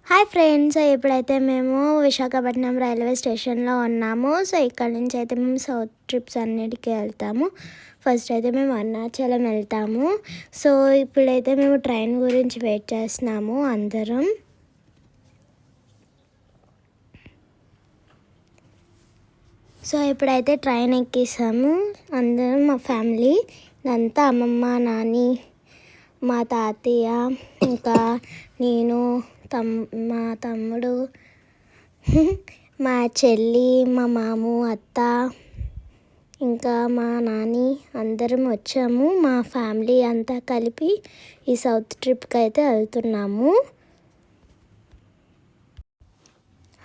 Hi friends, ఇప్పుడైతే మేము Visakhapatnam railway స్టేషన్లో ఉన్నాము. సో ఇక్కడ నుంచి అయితే మేము సౌత్ ట్రిప్స్ అన్నిటికీ వెళ్తాము. ఫస్ట్ అయితే మేము అరుణాచలం వెళ్తాము. సో ఇప్పుడైతే మేము ట్రైన్ గురించి వెయిట్ చేస్తున్నాము అందరం. సో ఇప్పుడైతే ట్రైన్ ఎక్కేసాము అందరం, మా ఫ్యామిలీ ఇదంతా అమ్మమ్మ, నాని, మా తాతయ్య, ఇంకా నేను, మా తమ్ముడు, మా చెల్లి, మా మాము, అత్త, ఇంకా మా నాని అందరం వచ్చాము. మా ఫ్యామిలీ అంతా కలిపి ఈ సౌత్ ట్రిప్కి అయితే వెళ్తున్నాము.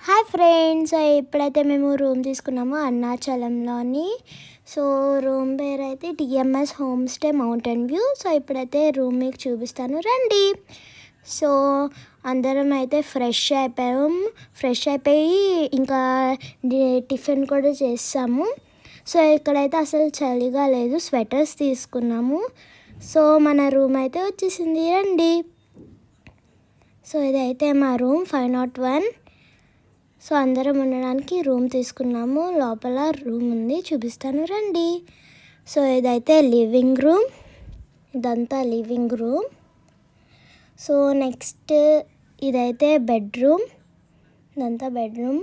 హాయ్ ఫ్రెండ్స్, ఇప్పుడైతే మేము రూమ్ తీసుకున్నాము అరుణాచలంలోని. సో రూమ్ పేరు అయితే TMS home stay mountain view. So ఇప్పుడైతే రూమ్ మీకు చూపిస్తాను, రండి. సో అందరం అయితే ఫ్రెష్ అయిపోయి ఇంకా టిఫిన్ కూడా చేస్తాము. సో ఇక్కడైతే అసలు చలిగా లేదు, స్వెటర్స్ తీసుకున్నాము. సో మన రూమ్ అయితే వచ్చేసింది, రండి. సో ఇదైతే మా రూమ్ 501. సో అందరం ఉండడానికి రూమ్ తీసుకున్నాము. లోపల రూమ్ ఉంది, చూపిస్తాను, రండి. సో ఇదైతే లివింగ్ రూమ్, ఇదంతా లివింగ్ రూమ్. సో నెక్స్ట్ ఇదైతే బెడ్రూమ్, ఇదంతా బెడ్రూమ్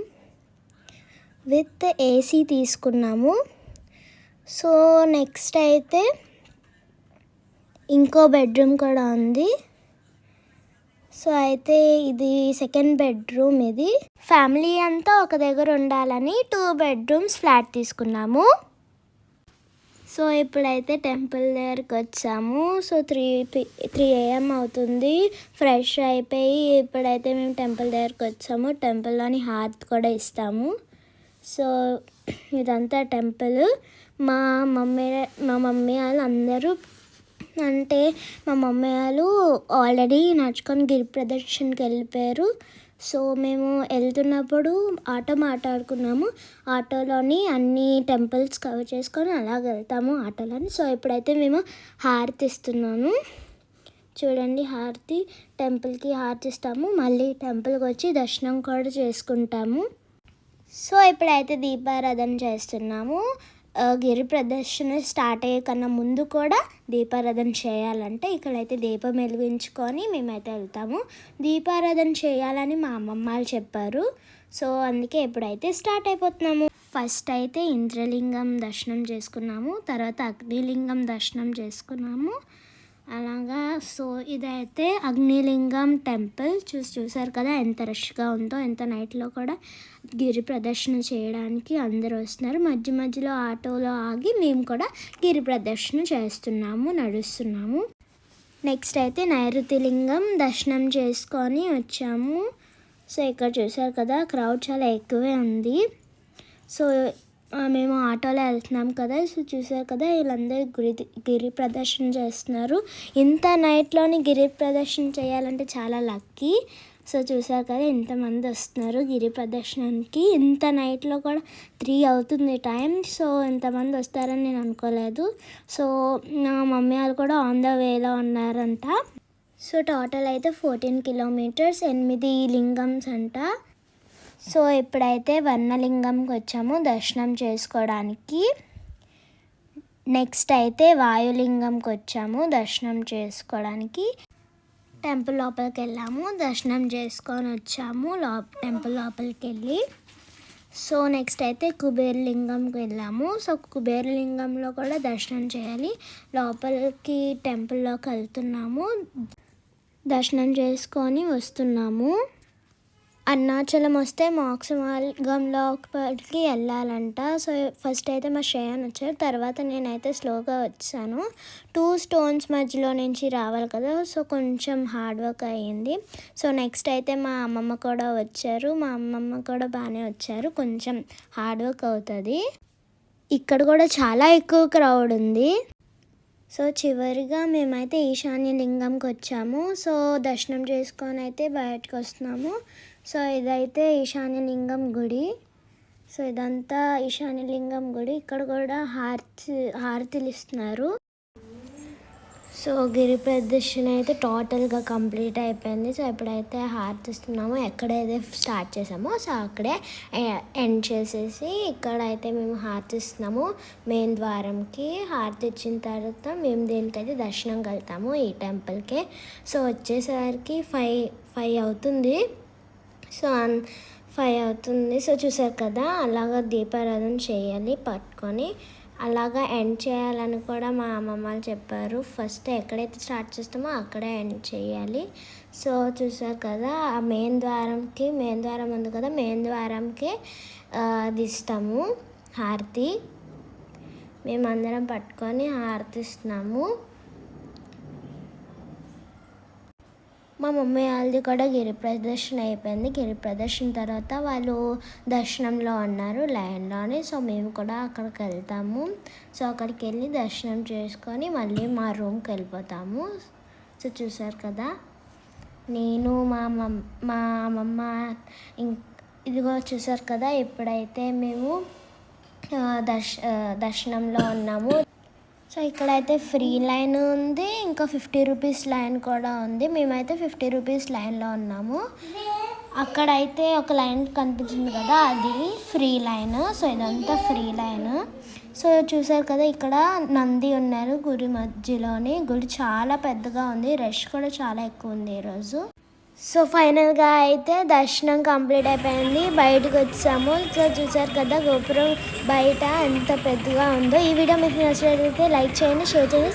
విత్ ఏసీ తీసుకున్నాము. సో నెక్స్ట్ అయితే ఇంకో బెడ్రూమ్ కూడా ఉంది. సో అయితే ఇది సెకండ్ బెడ్రూమ్. ఇది ఫ్యామిలీ అంతా ఒక దగ్గర ఉండాలని 2 బెడ్రూమ్స్ ఫ్లాట్ తీసుకున్నాము. సో ఇప్పుడైతే టెంపుల్ దగ్గరికి వచ్చాము. సో 3 AM అవుతుంది. ఫ్రెష్ అయిపోయి ఇప్పుడైతే మేము టెంపుల్ దగ్గరికి వచ్చాము. టెంపుల్లోని హారతి కూడా ఇస్తాము. సో ఇదంతా టెంపుల్. మా మమ్మీ వాళ్ళు అందరూ, అంటే మా మమ్మీ వాళ్ళు ఆల్రెడీ నడుచుకొని గిరి ప్రదర్శనకి వెళ్ళిపోయారు. సో మేము వెళ్తున్నప్పుడు ఆటో మాట్లాడుకున్నాము. ఆటోలోని అన్ని టెంపుల్స్ కవర్ చేసుకొని అలాగ వెళ్తాము ఆటోలోని. సో ఇప్పుడైతే మేము హారతి ఇస్తున్నాము, చూడండి. హారతి, టెంపుల్కి హారతి ఇస్తాము, మళ్ళీ టెంపుల్కి వచ్చి దర్శనం కూడా చేసుకుంటాము. సో ఇప్పుడైతే దీపారాధన చేస్తున్నాము. గిరి ప్రదర్శన స్టార్ట్ అయ్యే కన్నా ముందు కూడా దీపారాధన చేయాలంటే ఇక్కడైతే దీపం వెలిగించుకొని మేమైతే వెళ్తాము. దీపారాధన చేయాలని మా అమ్మమ్మ వాళ్ళు చెప్పారు. సో అందుకే ఇప్పుడైతే స్టార్ట్ అయిపోతున్నాము. ఫస్ట్ అయితే ఇంద్రలింగం దర్శనం చేసుకున్నాము, తర్వాత అగ్నిలింగం దర్శనం చేసుకున్నాము అలాగా. సో ఇదైతే అగ్నిలింగం టెంపుల్. చూసారు కదా ఎంత రష్గా ఉందో, ఎంత నైట్లో కూడా గిరి ప్రదర్శన చేయడానికి అందరూ వస్తున్నారు. మధ్యలో ఆటోలో ఆగి మేము కూడా గిరి ప్రదర్శన చేస్తున్నాము, నడుస్తున్నాము. నెక్స్ట్ అయితే నైరుతి లింగం దర్శనం చేసుకొని వచ్చాము. సో ఇక్కడ చూసారు కదా క్రౌడ్ చాలా ఎక్కువే ఉంది. సో మేము ఆటోలో వెళ్తున్నాం కదా. సో చూసారు కదా వీళ్ళందరూ గిరి ప్రదర్శన చేస్తున్నారు. ఇంత నైట్లోని గిరి ప్రదర్శన చేయాలంటే చాలా లక్కీ. సో చూసారు కదా ఎంతమంది వస్తున్నారు గిరి ప్రదర్శనానికి. ఇంత నైట్లో కూడా 3 అవుతుంది టైం. సో ఎంతమంది వస్తారని నేను అనుకోలేదు. సో నా మమ్మీ వాళ్ళు కూడా ఆన్ ద వేలో ఉన్నారంట. సో టోటల్ అయితే 14 కిలోమీటర్స్, 8 లింగమ్స్ అంట. సో ఇప్పుడైతే వర్ణలింగంకి వచ్చాము దర్శనం చేసుకోవడానికి. నెక్స్ట్ అయితే వాయులింగంకి వచ్చాము దర్శనం చేసుకోవడానికి. టెంపుల్ లోపలికి వెళ్ళాము, దర్శనం చేసుకొని వచ్చాము టెంపుల్ లోపలికి వెళ్ళి. సో నెక్స్ట్ అయితే కుబేరలింగంకి వెళ్ళాము. సో కుబేరలింగంలో కూడా దర్శనం చేయాలి. లోపలికి టెంపుల్లోకి వెళ్తున్నాము, దర్శనం చేసుకొని వస్తున్నాము. అరుణాచలం వస్తే మోక్ష మార్గంలోకి వెళ్ళాలంట. సో ఫస్ట్ అయితే మా శ్రేయాన్ వచ్చారు, తర్వాత నేనైతే స్లోగా వచ్చాను. 2 స్టోన్స్ మధ్యలో నుంచి రావాలి కదా. సో కొంచెం హార్డ్ వర్క్ అయ్యింది. సో నెక్స్ట్ అయితే మా అమ్మమ్మ కూడా వచ్చారు. మా అమ్మమ్మ కూడా బాగానే వచ్చారు, కొంచెం హార్డ్ వర్క్ అవుతుంది. ఇక్కడ కూడా చాలా ఎక్కువ క్రౌడ్ ఉంది. సో చివరిగా మేమైతే ఈశాన్య లింగంకి వచ్చాము. సో దర్శనం చేసుకొని అయితే బయటకు వస్తున్నాము. సో ఇదైతే ఈశాన్యలింగం గుడి. సో ఇదంతా ఈశాన్యలింగం గుడి. ఇక్కడ కూడా హారతులు ఇస్తున్నారు. సో గిరి ప్రదర్శన అయితే టోటల్గా కంప్లీట్ అయిపోయింది. సో ఎప్పుడైతే హారతి ఇస్తున్నామో ఎక్కడైతే స్టార్ట్ చేసామో సో అక్కడే ఎండ్ చేసేసి ఇక్కడైతే మేము హారతి ఇస్తున్నాము మెయిన్ ద్వారంకి. హారతి ఇచ్చిన తర్వాత మేము దేనికైతే దర్శనంకి వెళ్తాము ఈ టెంపుల్కి. సో వచ్చేసరికి ఫైవ్ అవుతుంది. సో 5 అవుతుంది. సో చూసారు కదా, అలాగా దీపారాధన చేయాలి పట్టుకొని. అలాగా ఎండ్ చేయాలని కూడా మా అమ్మమ్మ చెప్పారు. ఫస్ట్ ఎక్కడైతే స్టార్ట్ చేస్తామో అక్కడే ఎండ్ చేయాలి. సో చూసారు కదా, ఆ మెయిన్ ద్వారం ఉంది కదా, మెయిన్ ద్వారంకి అది ఇస్తాము హారతి. మేమందరం పట్టుకొని హారతి ఇస్తున్నాము. మా మమ్మీ వాళ్ళది కూడా గిరి ప్రదర్శన అయిపోయింది. గిరి ప్రదర్శన తర్వాత వాళ్ళు దర్శనంలో ఉన్నారు లైన్లోని. సో మేము కూడా అక్కడికి వెళ్తాము. సో అక్కడికి వెళ్ళి దర్శనం చేసుకొని మళ్ళీ మా రూమ్కి వెళ్ళిపోతాము. సో చూసారు కదా, నేను మా అమ్మమ్మ ఇదిగో చూసారు కదా, ఎప్పుడైతే మేము దర్శనంలో ఉన్నాము. సో ఇక్కడైతే ఫ్రీ లైన్ ఉంది, ఇంకా 50 రూపీస్ లైన్ కూడా ఉంది. మేమైతే 50 రూపీస్ లైన్లో ఉన్నాము. అక్కడైతే ఒక లైన్ కనిపించింది కదా, అది ఫ్రీ లైన్. సో ఇదంతా ఫ్రీ లైన్. సో చూసారు కదా, ఇక్కడ నంది ఉన్నారు గుడి మధ్యలోని. గుడి చాలా పెద్దగా ఉంది, రష్ కూడా చాలా ఎక్కువ ఉంది ఈరోజు. సో ఫైనల్గా అయితే దర్శనం కంప్లీట్ అయిపోయింది, బయటకు వచ్చాము. సో చూసారు కదా గోపురం బయట ఎంత పెద్దగా ఉందో. ఈ వీడియో మీకు నచ్చినట్లయితే లైక్ చేయండి, షేర్ చేయండి.